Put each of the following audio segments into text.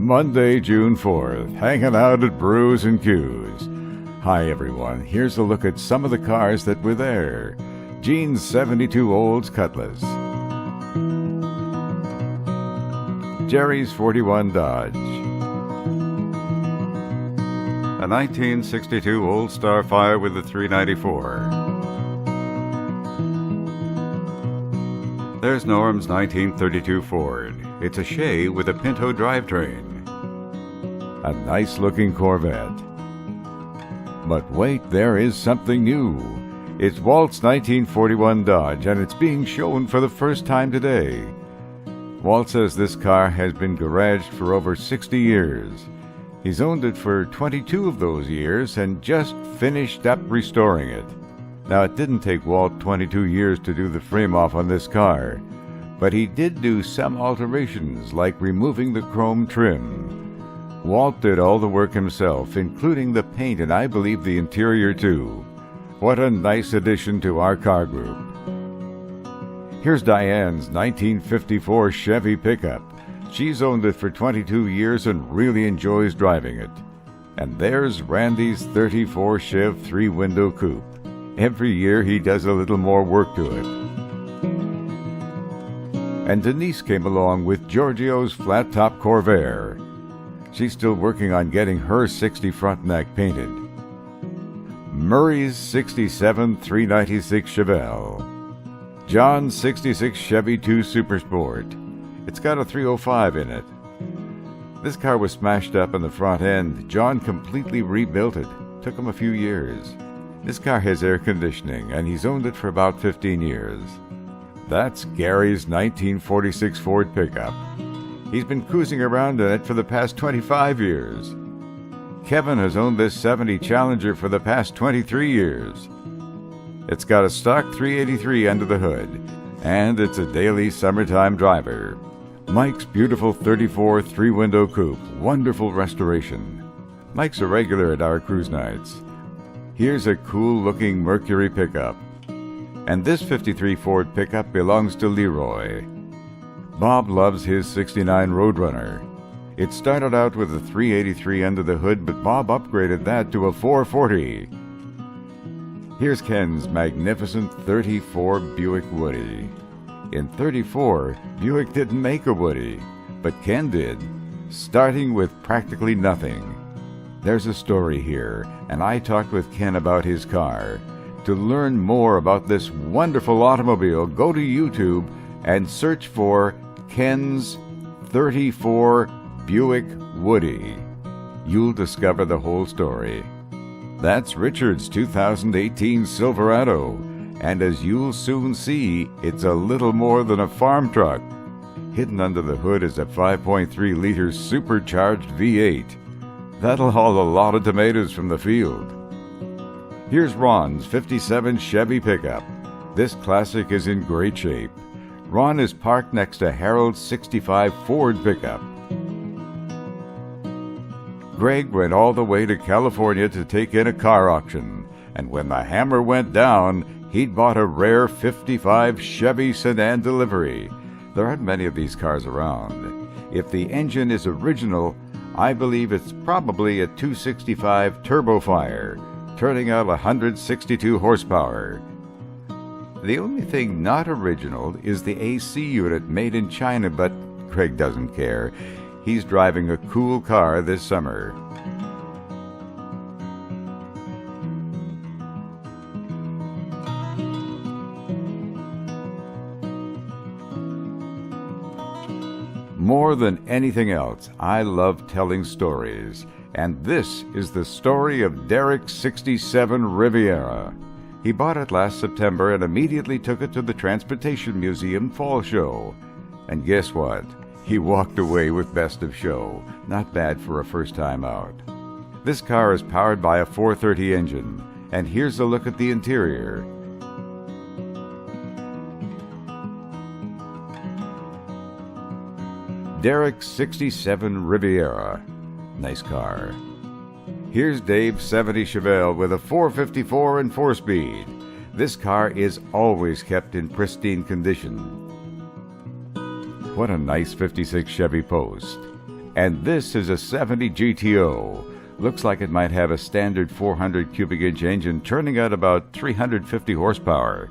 Monday, June 4th, hanging out at Brews and Q's. Hi everyone, here's a look at some of the cars that were there. Gene's 72 Olds Cutlass, Jerry's 41 Dodge, a 1962 Old Starfire with a 394. There's Norm's 1932 Ford. It's a Shea with a Pinto drivetrain. A nice-looking Corvette. But wait, there is something new. It's Walt's 1941 Dodge, and it's being shown for the first time today. Walt says this car has been garaged for over 60 years. He's owned it for 22 of those years and just finished up restoring it. Now, it didn't take Walt 22 years to do the frame-off on this car, but he did do some alterations, like removing the chrome trim. Walt did all the work himself, including the paint and I believe the interior too. What a nice addition to our car group. Here's Diane's 1954 Chevy pickup. She's owned it for 22 years and really enjoys driving it. And there's Randy's 34 Chev 3-window coupe. Every year he does a little more work to it. And Denise came along with Giorgio's flat-top Corvair. She's still working on getting her 60 front neck painted. Murray's 67 396 Chevelle. John's 66 Chevy 2 Super Sport. It's got a 305 in it. This car was smashed up in the front end. John completely rebuilt it. Took him a few years. This car has air conditioning, and he's owned it for about 15 years. That's Gary's 1946 Ford pickup. He's been cruising around in it for the past 25 years. Kevin has owned this 70 Challenger for the past 23 years. It's got a stock 383 under the hood, and it's a daily summertime driver. Mike's beautiful 34 3-window coupe, wonderful restoration. Mike's a regular at our cruise nights. Here's a cool-looking Mercury pickup. And this 53 Ford pickup belongs to Leroy. Bob loves his 69 Roadrunner. It started out with a 383 under the hood, but Bob upgraded that to a 440. Here's Ken's magnificent 34 Buick Woody. In 34, Buick didn't make a Woody, but Ken did, starting with practically nothing. There's a story here, and I talked with Ken about his car. To learn more about this wonderful automobile, go to YouTube and search for Ken's 34 Buick Woody. You'll discover the whole story. That's Richard's 2018 Silverado, and as you'll soon see, it's a little more than a farm truck. Hidden under the hood is a 5.3-liter supercharged V8. That'll haul a lot of tomatoes from the field. Here's Ron's 57 Chevy pickup. This classic is in great shape. Ron is parked next to Harold's 65 Ford pickup. Greg went all the way to California to take in a car auction, and when the hammer went down, he'd bought a rare 55 Chevy sedan delivery. There aren't many of these cars around. If the engine is original, I believe it's probably a 265 Turbofire, turning out 162 horsepower. The only thing not original is the AC unit made in China, but Craig doesn't care. He's driving a cool car this summer. More than anything else, I love telling stories, and this is the story of Derek's 67 Riviera. He bought it last September and immediately took it to the Transportation Museum Fall Show. And guess what? He walked away with Best of Show. Not bad for a first time out. This car is powered by a 430 engine, and here's a look at the interior. Derek's 67 Riviera. Nice car. Here's Dave's 70 Chevelle with a 454 and 4-speed. This car is always kept in pristine condition. What a nice 56 Chevy Post. And this is a 70 GTO. Looks like it might have a standard 400 cubic inch engine turning out about 350 horsepower.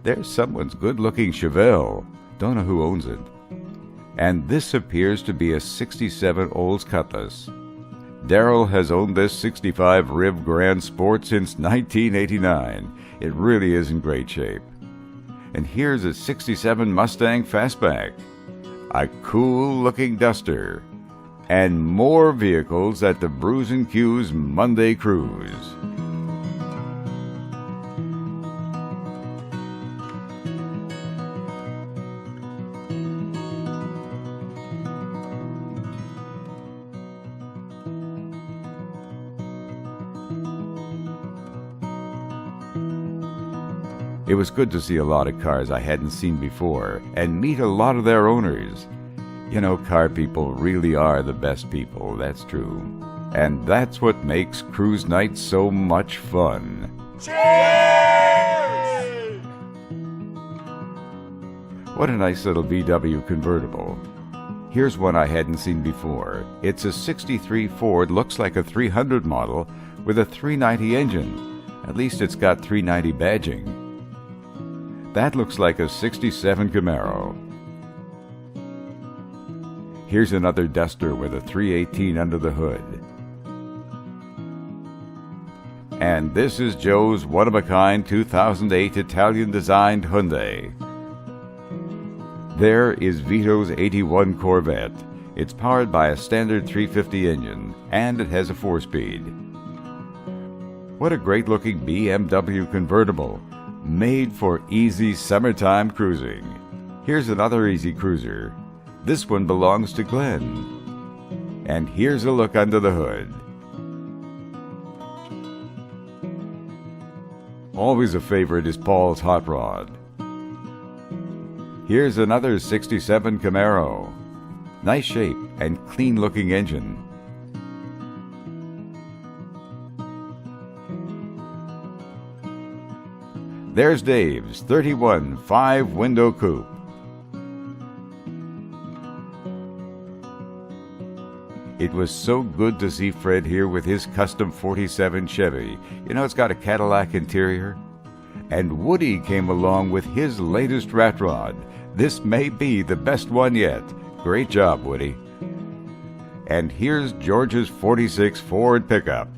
There's someone's good-looking Chevelle. Don't know who owns it. And this appears to be a 67 Olds Cutlass. Daryl has owned this 65 Riv Grand Sport since 1989. It really is in great shape. And here's a 67 Mustang Fastback. A cool-looking Duster. And more vehicles at the Brews & Q's Monday Cruise. It was good to see a lot of cars I hadn't seen before and meet a lot of their owners. You know, car people really are the best people, that's true. And that's what makes cruise nights so much fun. Cheers! What a nice little VW convertible. Here's one I hadn't seen before. It's a 63 Ford, looks like a 300 model, with a 390 engine. At least it's got 390 badging. That looks like a 67 Camaro. Here's another Duster with a 318 under the hood. And this is Joe's one-of-a-kind 2008 Italian-designed Hyundai. There is Vito's 81 Corvette. It's powered by a standard 350 engine, and it has a 4-speed. What a great-looking BMW convertible, made for easy summertime cruising. Here's another easy cruiser. This one belongs to Glenn. And here's a look under the hood. Always a favorite is Paul's Hot Rod. Here's another 67 Camaro. Nice shape and clean-looking engine. There's Dave's 31 5-window coupe. It was so good to see Fred here with his custom 47 Chevy. You know, it's got a Cadillac interior. And Woody came along with his latest rat rod. This may be the best one yet. Great job, Woody. And here's George's 46 Ford pickup.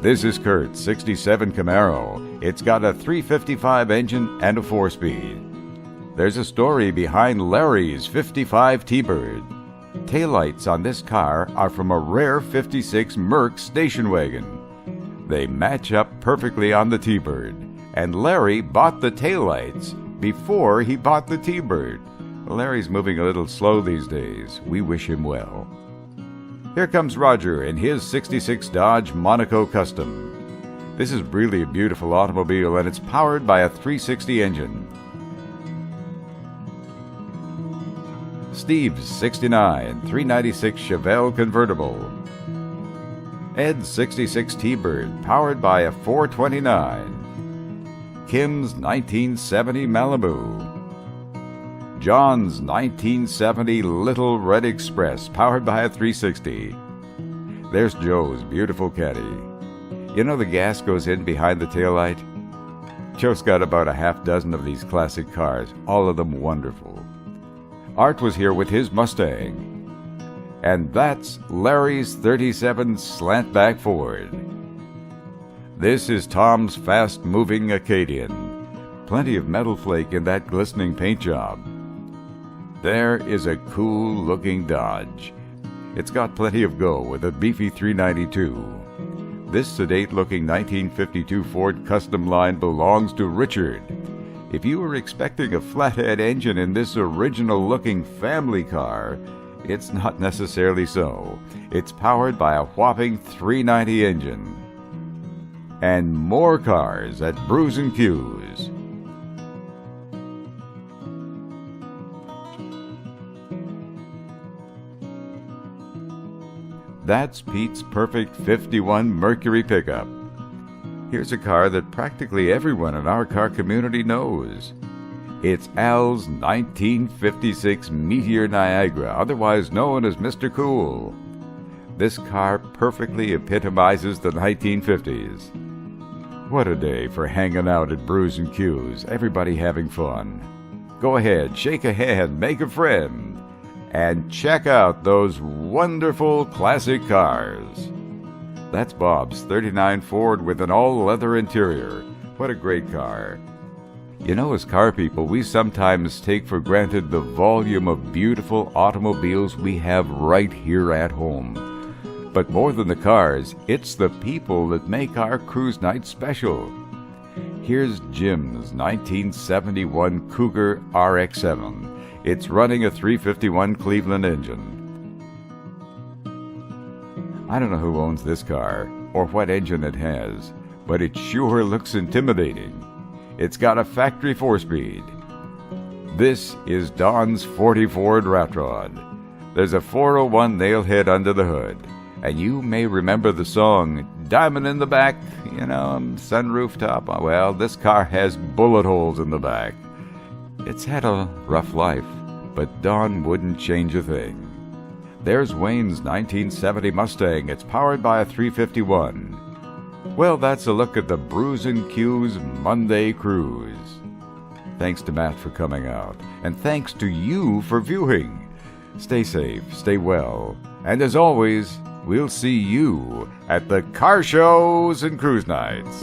This is Kurt's 67 Camaro. It's got a 355 engine and a 4-speed. There's a story behind Larry's 55 T-Bird. Taillights on this car are from a rare 56 Merc station wagon. They match up perfectly on the T-Bird, and Larry bought the taillights before he bought the T-Bird. Well, Larry's moving a little slow these days. We wish him well. Here comes Roger in his 66 Dodge Monaco Custom. This is really a beautiful automobile, and it's powered by a 360 engine. Steve's 69 396 Chevelle convertible. Ed's 66 T-Bird, powered by a 429. Kim's 1970 Malibu. John's 1970 Little Red Express, powered by a 360. There's Joe's beautiful caddy. You know the gas goes in behind the taillight? Joe's got about a half dozen of these classic cars, all of them wonderful. Art was here with his Mustang. And that's Larry's 37 Slantback Ford. This is Tom's fast-moving Acadian. Plenty of metal flake in that glistening paint job. There is a cool-looking Dodge. It's got plenty of go with a beefy 392. This sedate-looking 1952 Ford Custom line belongs to Richard. If you were expecting a flathead engine in this original-looking family car, it's not necessarily so. It's powered by a whopping 390 engine. And more cars at Brews & Q's. That's Pete's perfect 51 Mercury pickup. Here's a car that practically everyone in our car community knows. It's Al's 1956 Meteor Niagara, otherwise known as Mr. Cool. This car perfectly epitomizes the 1950s. What a day for hanging out at Brews and Q's, everybody having fun. Go ahead, shake a hand, make a friend, and check out those wonderful classic cars. That's Bob's '39 Ford with an all-leather interior. What a great car. You know, as car people, we sometimes take for granted the volume of beautiful automobiles we have right here at home. But more than the cars, it's the people that make our cruise night special. Here's Jim's 1971 Cougar RX-7. It's running a 351 Cleveland engine. I don't know who owns this car or what engine it has, but it sure looks intimidating. It's got a factory 4-speed. This is Don's 40 Ford Rat Rod. There's a 401 nail head under the hood, and you may remember the song Diamond in the Back, sunroof top. Well, this car has bullet holes in the back. It's had a rough life, but Don wouldn't change a thing. There's Wayne's 1970 Mustang. It's powered by a 351. Well, that's a look at the Brews and Q's Monday Cruise. Thanks to Matt for coming out, and thanks to you for viewing. Stay safe, stay well, and as always, we'll see you at the car shows and cruise nights.